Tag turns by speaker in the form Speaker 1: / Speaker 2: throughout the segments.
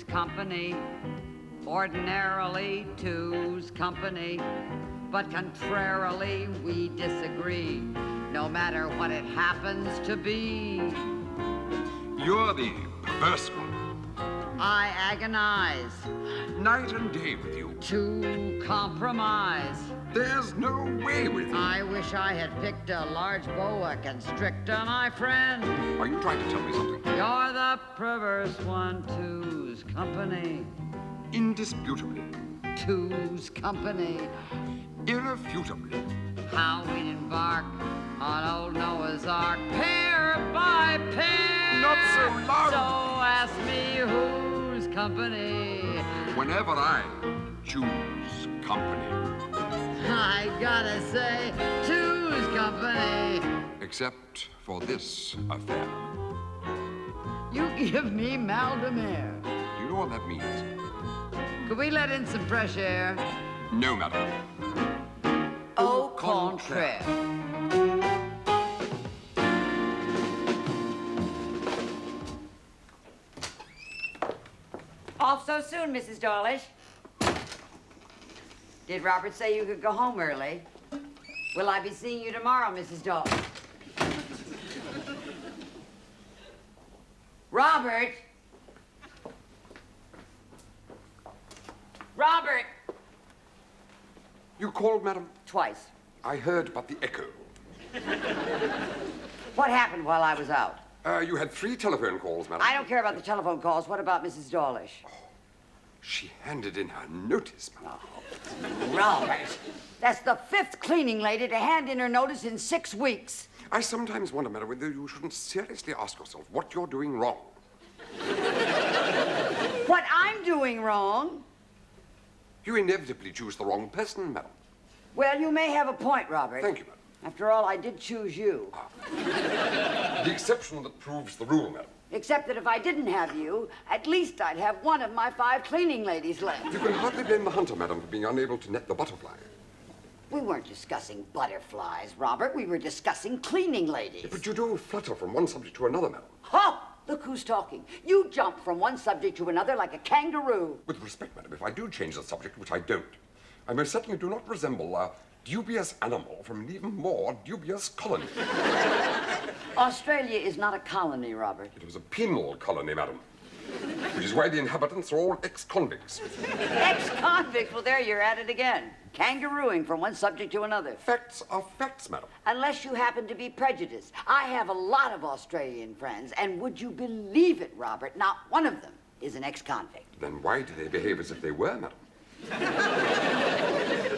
Speaker 1: company. Ordinarily, two's company. But contrarily, we disagree, no matter what it happens to be.
Speaker 2: You're the perverse one.
Speaker 1: I agonize
Speaker 2: Night and day with you.
Speaker 1: to compromise.
Speaker 2: There's no way with you.
Speaker 1: I wish I had picked a large boa constrictor, my friend.
Speaker 2: Are you trying to tell me something?
Speaker 1: You're the perverse one, two's company.
Speaker 2: Indisputably.
Speaker 1: Two's company.
Speaker 2: Irrefutably.
Speaker 1: How we'd embark on old Noah's Ark, pair by pair.
Speaker 2: Not so loud.
Speaker 1: So ask me whose company.
Speaker 2: Whenever I choose company.
Speaker 1: I gotta say, two's company.
Speaker 2: Except for this affair.
Speaker 1: You give me mal de mer.
Speaker 2: Do you know what that means?
Speaker 1: Could we let in some fresh air?
Speaker 2: No, madam.
Speaker 1: Au contraire. Off so soon, Mrs. Dawlish. Did Robert say you could go home early? Will I be seeing you tomorrow, Mrs. Dawlish? Robert! Robert!
Speaker 2: You called, madam?
Speaker 1: Twice.
Speaker 2: I heard about the echo.
Speaker 1: What happened while I was out?
Speaker 2: You had 3 telephone calls, madam.
Speaker 1: I don't care about the telephone calls. What about Mrs. Dawlish?
Speaker 2: She handed in her notice, madam.
Speaker 1: Robert, that's the 5th cleaning lady to hand in her notice in 6 weeks.
Speaker 2: I sometimes wonder, madam, whether you shouldn't seriously ask yourself what you're doing wrong.
Speaker 1: What I'm doing wrong?
Speaker 2: You inevitably choose the wrong person, madam.
Speaker 1: Well, you may have a point, Robert.
Speaker 2: Thank you, madam.
Speaker 1: After all, I did choose you.
Speaker 2: The exception that proves the rule, madam.
Speaker 1: Except that if I didn't have you, at least I'd have one of my 5 cleaning ladies left.
Speaker 2: You can hardly blame the hunter, madam, for being unable to net the butterfly.
Speaker 1: We weren't discussing butterflies, Robert. We were discussing cleaning ladies.
Speaker 2: But you do flutter from one subject to another, madam.
Speaker 1: Ha! Look who's talking. You jump from one subject to another like a kangaroo.
Speaker 2: With respect, madam, if I do change the subject, which I don't, I most certainly do not resemble a dubious animal from an even more dubious colony.
Speaker 1: Australia is not a colony, Robert.
Speaker 2: It was a penal colony, madam, which is why the inhabitants are all ex-convicts.
Speaker 1: Ex-convict? Well, there you're at it again. Kangarooing from one subject to another.
Speaker 2: Facts are facts, madam.
Speaker 1: Unless you happen to be prejudiced. I have a lot of Australian friends, and would you believe it, Robert, not one of them is an ex-convict.
Speaker 2: Then why do they behave as if they were, madam?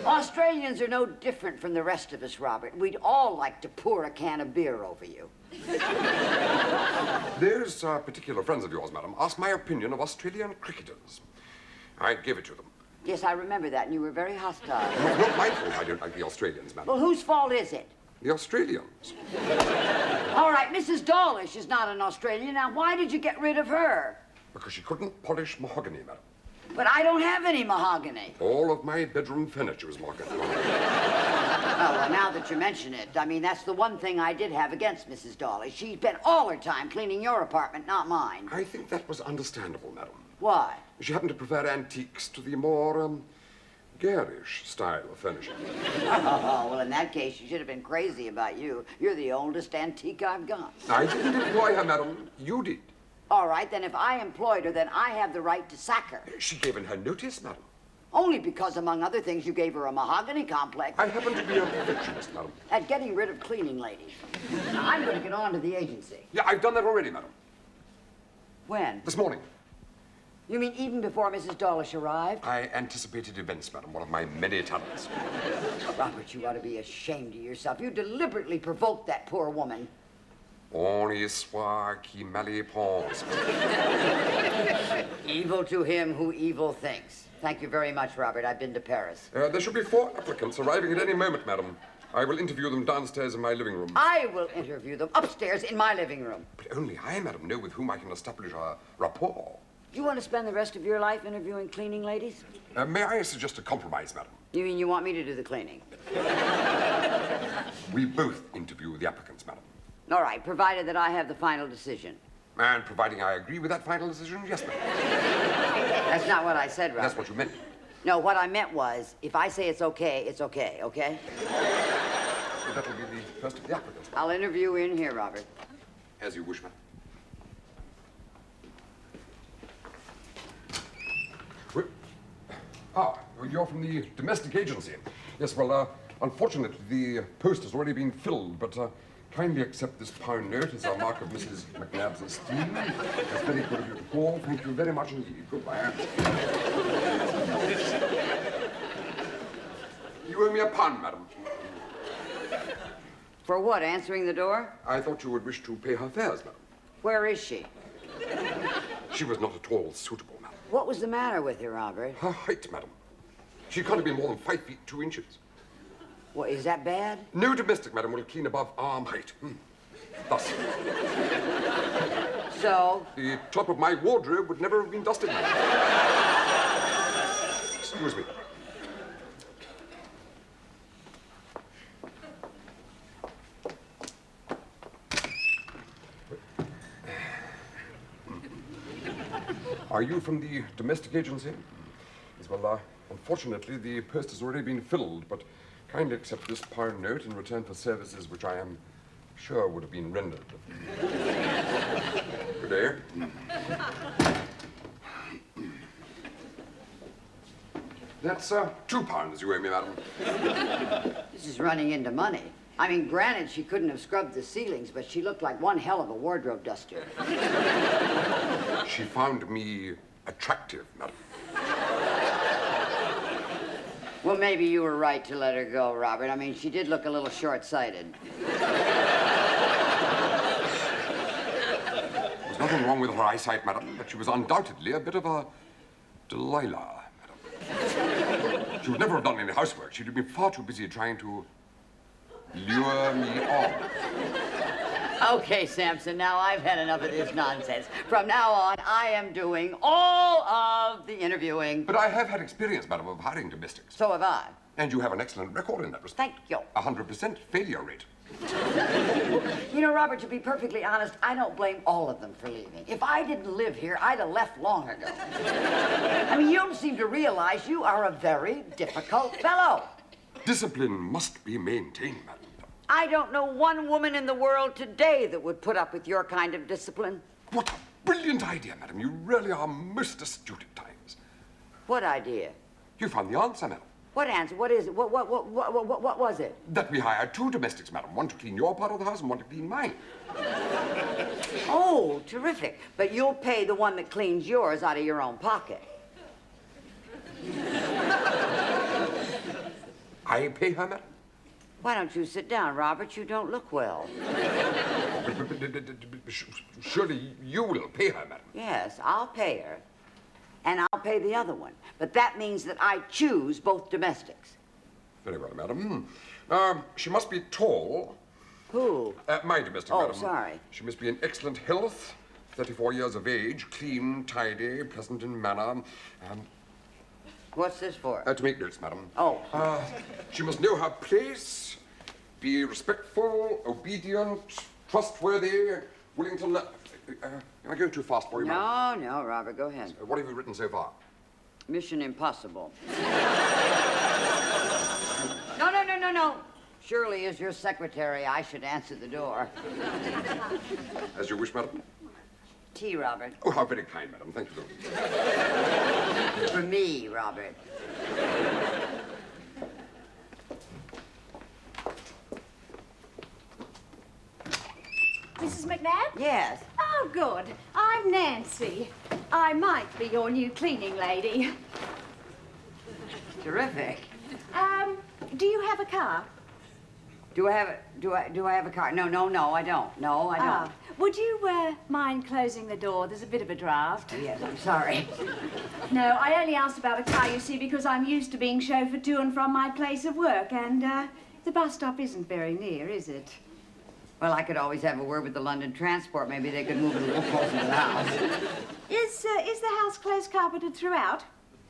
Speaker 1: Australians are no different from the rest of us, Robert. We'd all like to pour a can of beer over you.
Speaker 2: Those particular friends of yours, madam, asked my opinion of Australian cricketers. I gave it to them.
Speaker 1: Yes, I remember that, and you were very hostile.
Speaker 2: It's not my fault I don't like the Australians, madam.
Speaker 1: Well, whose fault is it?
Speaker 2: The Australians.
Speaker 1: All right, Mrs. Dawlish is not an Australian. Now, why did you get rid of her?
Speaker 2: Because she couldn't polish mahogany, madam.
Speaker 1: But I don't have any mahogany.
Speaker 2: All of my bedroom furniture is mahogany.
Speaker 1: Oh, well, now that you mention it, I mean, that's the one thing I did have against Mrs. Dawlish. She spent all her time cleaning your apartment, not mine.
Speaker 2: I think that was understandable, madam.
Speaker 1: Why?
Speaker 2: She happened to prefer antiques to the more, garish style of furniture.
Speaker 1: Oh, well, in that case, she should have been crazy about you. You're the oldest antique I've got.
Speaker 2: I didn't employ her, madam. You did.
Speaker 1: All right, then if I employed her, then I have the right to sack her.
Speaker 2: She gave in her notice, madam.
Speaker 1: Only because, among other things, you gave her a mahogany complex.
Speaker 2: I happen to be a perfectionist, madam.
Speaker 1: At getting rid of cleaning ladies. Now, I'm going to get on to the agency.
Speaker 2: Yeah, I've done that already, madam.
Speaker 1: When?
Speaker 2: This morning.
Speaker 1: You mean even before Mrs. Dawlish arrived?
Speaker 2: I anticipated events, madam, one of my many talents.
Speaker 1: Robert, you ought to be ashamed of yourself. You deliberately provoked that poor woman.
Speaker 2: On y soit qui mal y pense.
Speaker 1: Evil to him who evil thinks. Thank you very much, Robert. I've been to Paris.
Speaker 2: There should be 4 applicants arriving at any moment, madam. I will interview them downstairs in my living room.
Speaker 1: I will interview them upstairs in my living room.
Speaker 2: But only I, madam, know with whom I can establish a rapport.
Speaker 1: Do you want to spend the rest of your life interviewing cleaning ladies?
Speaker 2: May I suggest a compromise, madam?
Speaker 1: You mean you want me to do the cleaning?
Speaker 2: We both interview the applicants, madam.
Speaker 1: All right, provided that I have the final decision.
Speaker 2: And providing I agree with that final decision, yes, madam.
Speaker 1: That's not what I said, Robert.
Speaker 2: That's what you meant.
Speaker 1: No, what I meant was, if I say it's okay, okay?
Speaker 2: So that'll be the first of the applicants.
Speaker 1: I'll interview in here, Robert.
Speaker 2: As you wish, ma'am. You're from the domestic agency. Yes, well, unfortunately, the post has already been filled, but kindly accept this pound note as a mark of Mrs. McNabb's esteem. It's very good of you to call. Thank you very much indeed. Goodbye. You owe me £1, madam.
Speaker 1: For what, answering the door?
Speaker 2: I thought you would wish to pay her fares, madam.
Speaker 1: Where is she?
Speaker 2: She was not at all suitable, madam.
Speaker 1: What was the matter with her, Robert?
Speaker 2: Her height, madam. She can't have been more than 5 feet 2 inches.
Speaker 1: What, is that bad?
Speaker 2: No domestic, madam, will clean above arm height. Thus.
Speaker 1: So?
Speaker 2: The top of my wardrobe would never have been dusted, madam. Excuse me. Are you from the domestic agency? Yes, well, unfortunately, the post has already been filled, but kindly accept this pound note in return for services which I am sure would have been rendered. Good day. That's £2 you owe me, madam.
Speaker 1: This is running into money. I mean, granted, she couldn't have scrubbed the ceilings, but she looked like one hell of a wardrobe duster.
Speaker 2: She found me attractive, madam.
Speaker 1: Well, maybe you were right to let her go, Robert. I mean, she did look a little short-sighted.
Speaker 2: There's nothing wrong with her eyesight, madam, but she was undoubtedly a bit of a Delilah, madam. She would never have done any housework. She'd have been far too busy trying to lure me on.
Speaker 1: Okay, Samson, now I've had enough of this nonsense. From now on, I am doing all of the interviewing.
Speaker 2: But I have had experience, madam, of hiring domestics.
Speaker 1: So have I.
Speaker 2: And you have an excellent record in that respect.
Speaker 1: Thank you.
Speaker 2: 100% failure rate.
Speaker 1: You know, Robert, to be perfectly honest, I don't blame all of them for leaving. If I didn't live here, I'd have left long ago. I mean, you don't seem to realize you are a very difficult fellow.
Speaker 2: Discipline must be maintained, madam.
Speaker 1: I don't know one woman in the world today that would put up with your kind of discipline.
Speaker 2: What a brilliant idea, madam. You really are most astute at times.
Speaker 1: What idea?
Speaker 2: You found the answer, madam.
Speaker 1: What answer? What is it? What was it?
Speaker 2: That we hired 2 domestics, madam. One to clean your part of the house and one to clean mine.
Speaker 1: Oh, terrific. But you'll pay the one that cleans yours out of your own pocket.
Speaker 2: I pay her, madam?
Speaker 1: Why don't you sit down, Robert? You don't look well.
Speaker 2: Surely you will pay her, madam.
Speaker 1: Yes, I'll pay her. And I'll pay the other one. But that means that I choose both domestics.
Speaker 2: Very well, madam. She must be tall.
Speaker 1: Who?
Speaker 2: My domestic,
Speaker 1: Oh,
Speaker 2: madam.
Speaker 1: sorry.
Speaker 2: She must be in excellent health, 34 years of age, clean, tidy, pleasant in manner.
Speaker 1: What's this for?
Speaker 2: To make notes, madam.
Speaker 1: Oh.
Speaker 2: She must know her place, be respectful, obedient, trustworthy, willing to learn. Am I going too fast for you, madam?
Speaker 1: No, Robert, go ahead.
Speaker 2: What have you written so far?
Speaker 1: Mission impossible. No. Surely, as your secretary, I should answer the door.
Speaker 2: As you wish, madam.
Speaker 1: Tea, Robert.
Speaker 2: Oh, how very kind, madam. Thank you.
Speaker 1: For me, Robert.
Speaker 3: Mrs. McNabb?
Speaker 1: Yes.
Speaker 3: Oh, good. I'm Nancy. I might be your new cleaning lady.
Speaker 1: Terrific.
Speaker 3: Do you have a car?
Speaker 1: Do I have a car? No, I don't. No, I don't.
Speaker 3: Would you mind closing the door? There's a bit of a draft.
Speaker 1: Yes, I'm sorry.
Speaker 3: No, I only asked about a car, you see, because I'm used to being chauffeured to and from my place of work, and the bus stop isn't very near, is it?
Speaker 1: Well, I could always have a word with the London Transport. Maybe they could move it a little closer to the house.
Speaker 3: Is the house close carpeted throughout?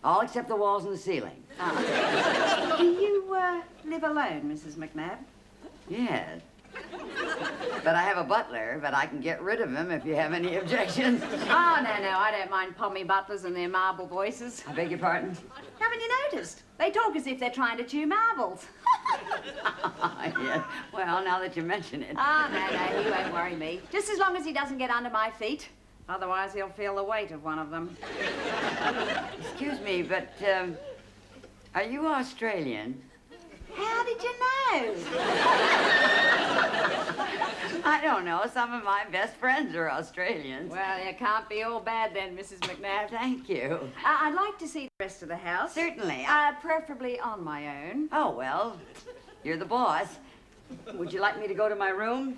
Speaker 1: All except the walls and the ceiling.
Speaker 3: Do you live alone, Mrs. McNabb?
Speaker 1: Yes. But I have a butler, but I can get rid of him if you have any objections.
Speaker 3: Oh, no, I don't mind pommy butlers and their marble voices.
Speaker 1: I beg your pardon?
Speaker 3: Haven't you noticed? They talk as if they're trying to chew marbles.
Speaker 1: Yeah. Well, now that you mention it.
Speaker 3: Oh, no, he won't worry me. Just as long as he doesn't get under my feet. Otherwise, he'll feel the weight of one of them.
Speaker 1: Excuse me, but, are you Australian?
Speaker 3: How did you know?
Speaker 1: I don't know. Some of my best friends are Australians.
Speaker 3: Well, you can't be all bad then, Mrs. McNabb.
Speaker 1: Thank you.
Speaker 3: I'd like to see the rest of the house.
Speaker 1: Certainly.
Speaker 3: Preferably on my own.
Speaker 1: Oh, well, you're the boss. Would you like me to go to my room?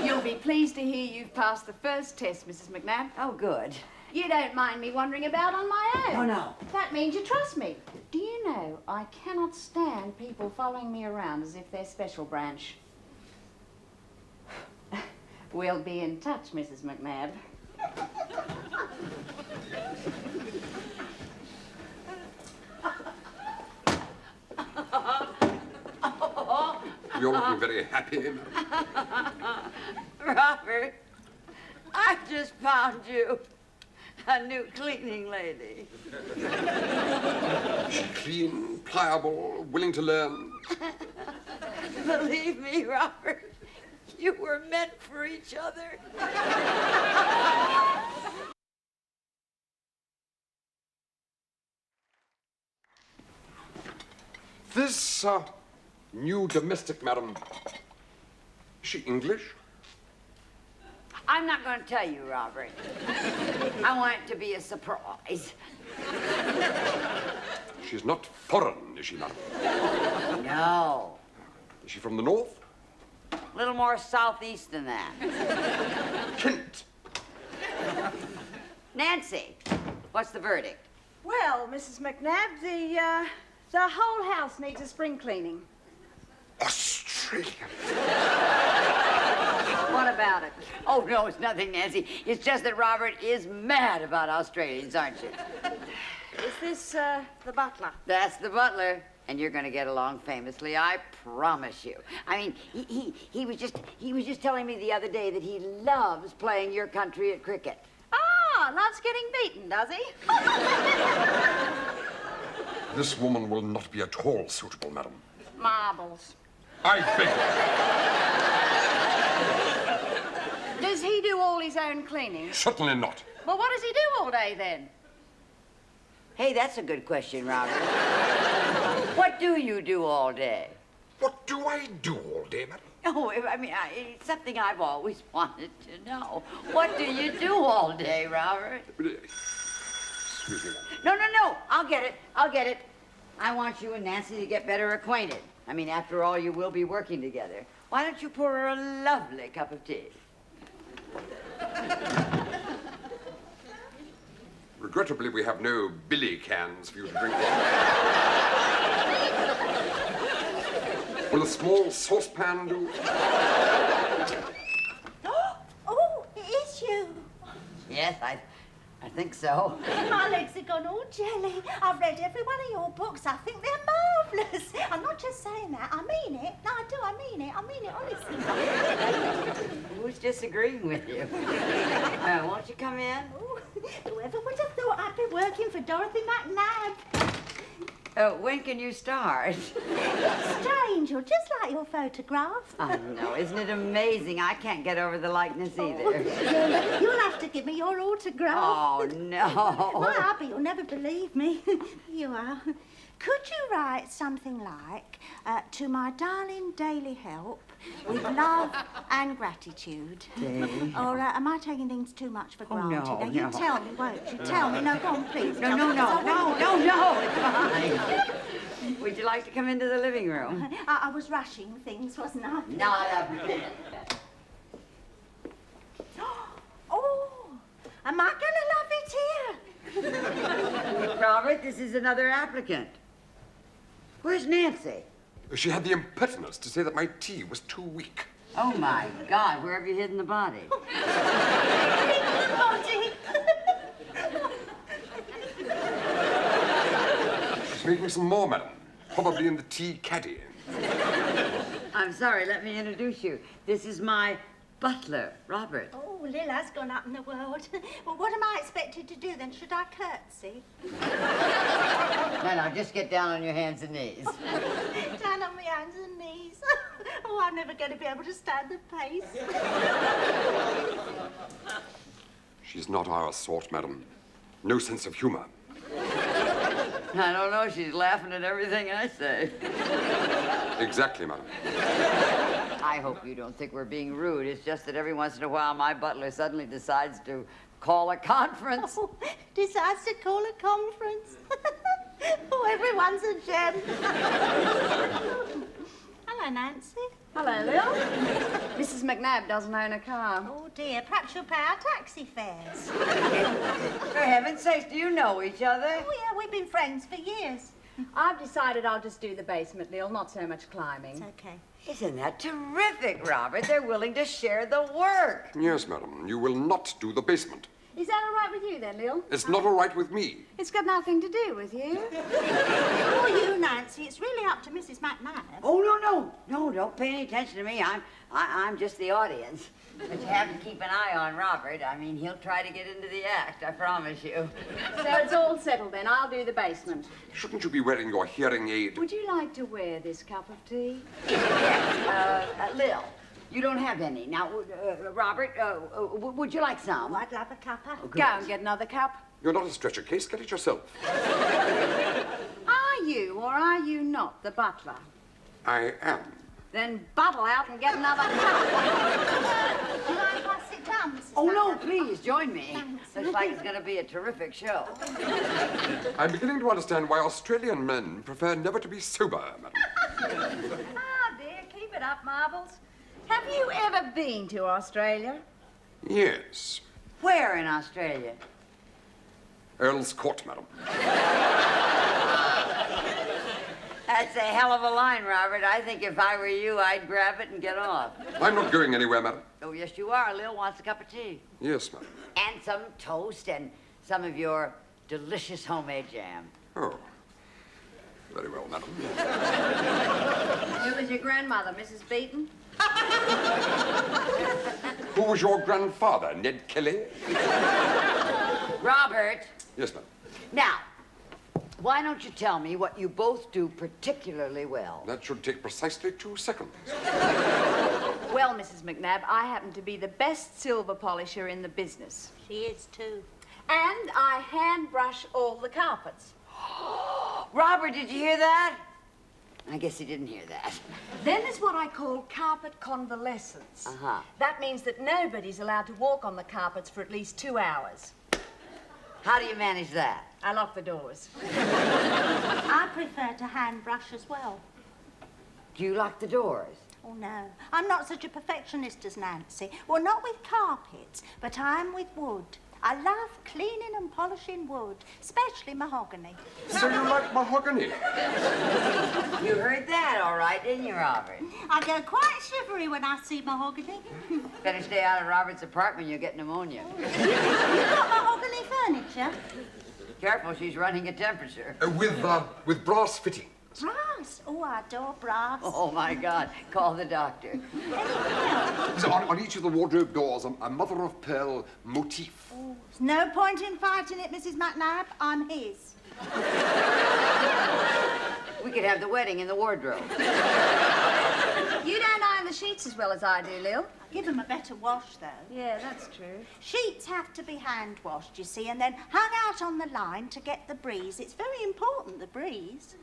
Speaker 3: You'll be pleased to hear you've passed the first test, Mrs. McNabb.
Speaker 1: Oh, good.
Speaker 3: You don't mind me wandering about on my own.
Speaker 1: Oh, no.
Speaker 3: That means you trust me. Do you know, I cannot stand people following me around as if they're special branch. We'll be in touch, Mrs. McNabb.
Speaker 2: You're looking very happy, madam.
Speaker 1: Robert, I just found you a new cleaning lady.
Speaker 2: She clean, pliable, willing to learn.
Speaker 1: Believe me, Robert, you were meant for each other.
Speaker 2: This, new domestic, madam, is she English?
Speaker 1: I'm not going to tell you, Robert. I want it to be a surprise.
Speaker 2: She's not foreign, is she, madam?
Speaker 1: No.
Speaker 2: Is she from the north?
Speaker 1: A little more southeast than that.
Speaker 2: Kent.
Speaker 1: Nancy, what's the verdict?
Speaker 3: Well, Mrs. McNabb, the whole house needs a spring cleaning.
Speaker 2: Australian.
Speaker 3: What about it?
Speaker 1: Oh, no, it's nothing, Nancy. It's just that Robert is mad about Australians, aren't you?
Speaker 3: Is this, the butler?
Speaker 1: That's the butler, and you're going to get along famously, I promise you. I mean, he was just telling me the other day that he loves playing your country at cricket.
Speaker 3: Ah, loves getting beaten, does he?
Speaker 2: This woman will not be at all suitable, madam.
Speaker 3: Marbles.
Speaker 2: I beg you.
Speaker 3: Does he do all his own cleaning?
Speaker 2: Certainly not.
Speaker 3: Well, what does he do all day, then?
Speaker 1: Hey, that's a good question, Robert. What do you do all day?
Speaker 2: What do I do all day, madam?
Speaker 1: Oh, it's something I've always wanted to know. What do you do all day, Robert?
Speaker 2: Excuse me, madam.
Speaker 1: No. I'll get it. I want you and Nancy to get better acquainted. I mean, after all, you will be working together. Why don't you pour her a lovely cup of tea?
Speaker 2: Regrettably, we have no billy cans for you to drink from. Will a small saucepan do?
Speaker 4: Oh, it is you.
Speaker 1: Yes, I think so.
Speaker 4: My legs have gone all jelly. I've read every one of your books. I think they're marvellous. I'm not just saying that. I mean it. No, I do. I mean it. I mean it, honestly.
Speaker 1: Who's disagreeing with you? Won't you come in?
Speaker 4: Ooh, whoever would have thought I'd be working for Dorothy McNabb?
Speaker 1: When can you start?
Speaker 4: Strange. You're just like your photograph.
Speaker 1: I know. Isn't it amazing? I can't get over the likeness either.
Speaker 4: You'll have to give me your autograph.
Speaker 1: Oh, no.
Speaker 4: Well, Abby, you'll never believe me. You are. Could you write something like, to my darling daily help, with love and gratitude?
Speaker 1: Dave.
Speaker 4: Or am I taking things too much for granted?
Speaker 1: no,
Speaker 4: Now, you
Speaker 1: no.
Speaker 4: tell me, won't you? Tell me. No, go on, please.
Speaker 1: No. It's fine. Would you like to come into the living room?
Speaker 4: I was rushing things, wasn't I?
Speaker 1: Not a bit.
Speaker 4: Oh, am I going to love it here?
Speaker 1: Robert, this is another applicant. Where's Nancy?
Speaker 2: She had the impertinence to say that my tea was too weak.
Speaker 1: Oh, my God. Where have you hidden the body?
Speaker 4: Body.
Speaker 2: She's making some more, madam. Probably in the tea caddy.
Speaker 1: I'm sorry, let me introduce you. This is my butler, Robert.
Speaker 4: Oh, Lil has gone up in the world. Well, what am I expected to do then? Should I curtsy?
Speaker 1: No, just get down on your hands and knees.
Speaker 4: Down on my hands and knees. Oh, I'm never going to be able to stand the pace.
Speaker 2: She's not our sort, madam. No sense of humor.
Speaker 1: I don't know, she's laughing at everything I say.
Speaker 2: Exactly, madam.
Speaker 1: I hope you don't think we're being rude. It's just that every once in a while my butler suddenly decides to call a conference.
Speaker 4: Oh, decides to call a conference. Oh, everyone's a gem. Hello, Nancy.
Speaker 3: Hello, Lil. Mrs. McNabb doesn't own a car.
Speaker 4: Oh, dear. Perhaps you'll pay our taxi fares.
Speaker 1: For heaven's sakes, do you know each other?
Speaker 4: Oh, yeah, we've been friends for years.
Speaker 3: I've decided I'll just do the basement, Lil, not so much
Speaker 4: It's
Speaker 3: climbing.
Speaker 4: okay.
Speaker 1: Isn't that terrific, Robert? They're willing to share the work.
Speaker 2: Yes, madam. You will not do the basement.
Speaker 3: Is that all right with you then, Lil?
Speaker 2: It's not all right with me.
Speaker 3: It's got nothing to do with you.
Speaker 4: Oh, you, Nancy. It's really up to Mrs. McNabb.
Speaker 1: Oh, no, don't pay any attention to me. I'm just the audience. But you have to keep an eye on Robert. I mean, he'll try to get into the act, I promise you.
Speaker 3: So it's all settled then. I'll do the basement.
Speaker 2: Shouldn't you be wearing your hearing aid?
Speaker 3: Would you like to wear this cup of tea?
Speaker 1: Lil, you don't have any. Now, Robert, would you like some?
Speaker 4: Oh, I'd love a cuppa.
Speaker 3: Go and get another cup.
Speaker 2: You're not a stretcher case. Get it yourself.
Speaker 3: Are you or are you not the butler?
Speaker 2: I am.
Speaker 3: Then buttle out and get another cup.
Speaker 4: Do you mind if I sit down, Mrs.
Speaker 1: Oh, no,
Speaker 4: McNabb?
Speaker 1: please, join me. Looks like it's going to be a terrific show.
Speaker 2: I'm beginning to understand why Australian men prefer never to be sober, madam.
Speaker 3: Ah, dear, keep it up, Marbles. Have you ever been to Australia?
Speaker 2: Yes.
Speaker 1: Where in Australia?
Speaker 2: Earl's Court, madam.
Speaker 1: That's a hell of a line, Robert. I think if I were you, I'd grab it and get off.
Speaker 2: I'm not going anywhere, madam.
Speaker 1: Oh, yes, you are. Lil wants a cup of tea.
Speaker 2: Yes, madam.
Speaker 1: And some toast and some of your delicious homemade jam.
Speaker 2: Oh. Very well, madam.
Speaker 3: Who was your grandmother, Mrs. Beaton?
Speaker 2: Who was your grandfather, Ned Kelly?
Speaker 1: Robert,
Speaker 2: Yes, madam.
Speaker 1: now, why don't you tell me what you both do particularly well?
Speaker 2: That should take precisely 2 seconds.
Speaker 3: Well, Mrs. McNabb, I happen to be the best silver polisher in the business.
Speaker 4: She is, too.
Speaker 3: And I hand brush all the carpets.
Speaker 1: Robert, did you hear that? I guess he didn't hear that.
Speaker 3: Then there's what I call carpet convalescence.
Speaker 1: Uh-huh.
Speaker 3: That means that nobody's allowed to walk on the carpets for at least 2 hours.
Speaker 1: How do you manage that?
Speaker 3: I lock the doors.
Speaker 4: I prefer to hand brush as well.
Speaker 1: Do you lock the doors?
Speaker 4: Oh, no. I'm not such a perfectionist as Nancy. Well, not with carpets, but I am with wood. I love cleaning and polishing wood, especially mahogany.
Speaker 2: So you like mahogany?
Speaker 1: You heard that all right, didn't you, Robert?
Speaker 4: I go quite shivery when I see mahogany.
Speaker 1: Better stay out of Robert's apartment, you'll get pneumonia.
Speaker 4: You've got mahogany furniture?
Speaker 1: Careful, she's running a temperature.
Speaker 2: With brass fittings.
Speaker 4: Brass. Oh, I adore brass.
Speaker 1: Oh, my God. Call the doctor.
Speaker 2: So on each of the wardrobe doors, a mother-of-pearl motif.
Speaker 4: Oh, there's no point in fighting it, Mrs. McNabb. I'm his.
Speaker 1: We could have the wedding in the wardrobe.
Speaker 3: You don't iron the sheets as well as I do, Lil.
Speaker 4: I give them a better wash, though.
Speaker 3: Yeah, that's true.
Speaker 4: Sheets have to be hand washed, you see, and then hung out on the line to get the breeze. It's very important, the breeze.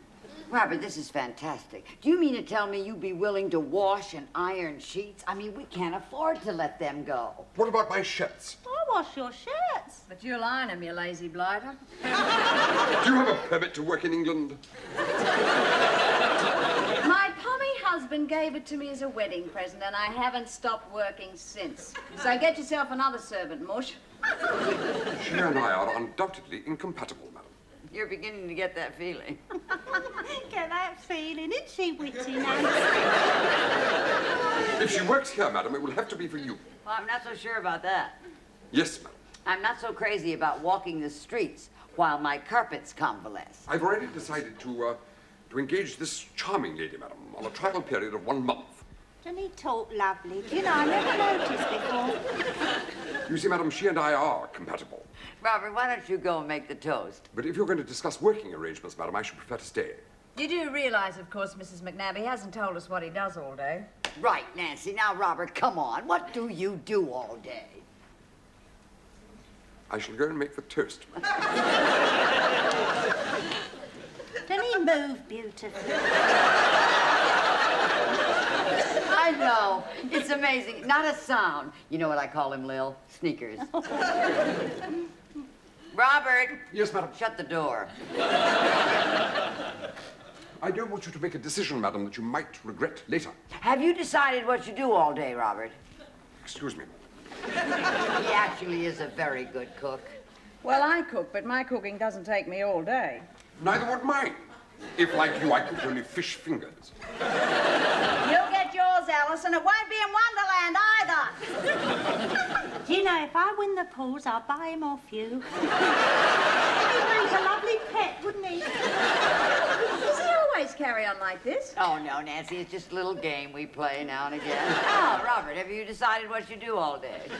Speaker 1: Robert, this is fantastic. Do you mean to tell me you'd be willing to wash and iron sheets? I mean, we can't afford to let them go.
Speaker 2: What about my shirts?
Speaker 4: I wash your shirts.
Speaker 3: But you'll iron them, you lazy blighter.
Speaker 2: Do you have a permit to work in England?
Speaker 3: My pommy husband gave it to me as a wedding present, and I haven't stopped working since. So get yourself another servant, Mush.
Speaker 2: She and I are undoubtedly incompatible, madam.
Speaker 1: You're beginning to get that feeling.
Speaker 4: Get that feeling. Isn't she witty, Nancy?
Speaker 2: If she works here, madam, it will have to be for you.
Speaker 1: Well, I'm not so sure about that.
Speaker 2: Yes, madam.
Speaker 1: I'm not so crazy about walking the streets while my carpets convalesce.
Speaker 2: I've already decided to engage this charming lady, madam, on a trial period of 1 month.
Speaker 4: Doesn't he talk lovely? Do you know, I never noticed before.
Speaker 2: You see, madam, she and I are compatible.
Speaker 1: Robert, why don't you go and make the toast?
Speaker 2: But if you're going to discuss working arrangements, madam, I should prefer to stay.
Speaker 3: You do realise, of course, Mrs. McNabb, he hasn't told us what he does all day.
Speaker 1: Right, Nancy. Now, Robert, come on. What do you do all day?
Speaker 2: I shall go and make the toast.
Speaker 4: Doesn't he move beautifully?
Speaker 1: I know. It's amazing. Not a sound. You know what I call him, Lil? Sneakers. Robert.
Speaker 2: Yes, madam.
Speaker 1: Shut the door.
Speaker 2: I don't want you to make a decision, madam, that you might regret later.
Speaker 1: Have you decided what you do all day, Robert?
Speaker 2: Excuse me.
Speaker 1: He actually is a very good cook.
Speaker 3: Well, I cook, but my cooking doesn't take me all day.
Speaker 2: Neither would mine. If, like you, I cooked only fish fingers.
Speaker 3: You'll get yours, Alice, and it won't be in Wonderland either.
Speaker 4: Do you know, if I win the pools, I'll buy him off you. He'd make a lovely pet, wouldn't he?
Speaker 3: Does he always carry on like this?
Speaker 1: Oh, no, Nancy. It's just a little game we play now and again. Oh, Robert, have you decided what you do all day?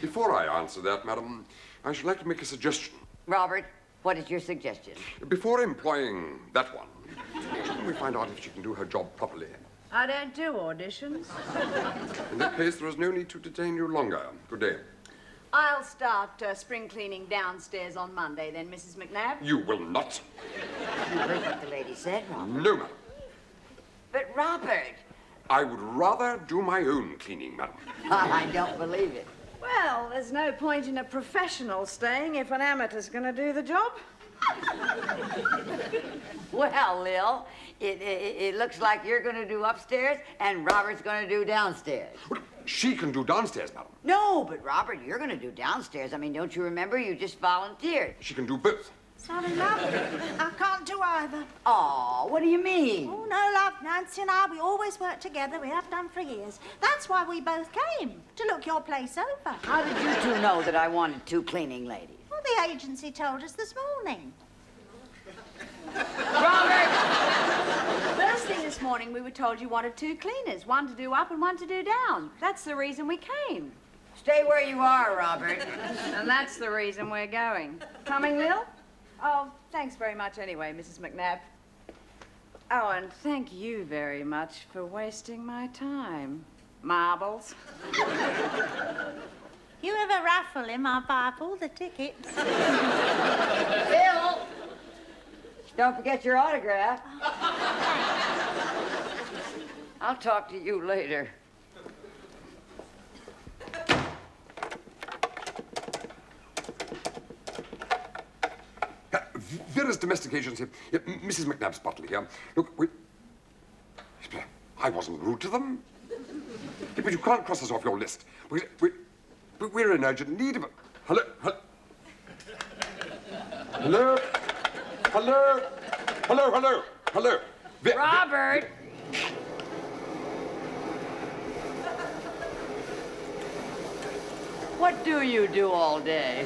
Speaker 2: Before I answer that, madam, I should like to make a suggestion.
Speaker 1: Robert, what is your suggestion?
Speaker 2: Before employing that one, shouldn't we find out if she can do her job properly?
Speaker 3: I don't do auditions.
Speaker 2: In that case, there is no need to detain you longer. Good day.
Speaker 3: I'll start spring cleaning downstairs on Monday, then, Mrs. McNabb.
Speaker 2: You will not.
Speaker 1: You heard what the lady said, Robert.
Speaker 2: No, madam.
Speaker 1: But, Robert...
Speaker 2: I would rather do my own cleaning, madam.
Speaker 1: I don't believe it.
Speaker 3: Well, there's no point in a professional staying if an amateur's going to do the job.
Speaker 1: Well, Lil, it looks like you're going to do upstairs and Robert's going to do downstairs.
Speaker 2: She can do downstairs, madam.
Speaker 1: No, but Robert, you're going to do downstairs. I mean, don't you remember? You just volunteered.
Speaker 2: She can do both.
Speaker 4: Sorry, love. I can't do either.
Speaker 1: Aw, what do you mean?
Speaker 4: Oh, no, love. Nancy and I, we always work together. We have done for years. That's why we both came, to look your place over.
Speaker 1: How did you two know that I wanted two cleaning ladies?
Speaker 4: Well, the agency told us this morning.
Speaker 1: Robert!
Speaker 3: First thing this morning, we were told you wanted two cleaners, one to do up and one to do down. That's the reason we came.
Speaker 1: Stay where you are, Robert.
Speaker 3: And that's the reason we're going. Coming, Lil? Oh, thanks very much anyway, Mrs. McNabb. Oh, and thank you very much for wasting my time. Marbles.
Speaker 4: You ever raffle him, I'll buy up all the tickets.
Speaker 1: Bill! Don't forget your autograph. I'll talk to you later.
Speaker 2: Various domestic agency. Mrs. McNabb's butler here. Look, I wasn't rude to them. Yeah, but you can't cross us off your list. We're in urgent need of it. Hello? Hello? Hello? Hello, hello, hello.
Speaker 1: Robert! What do you do all day?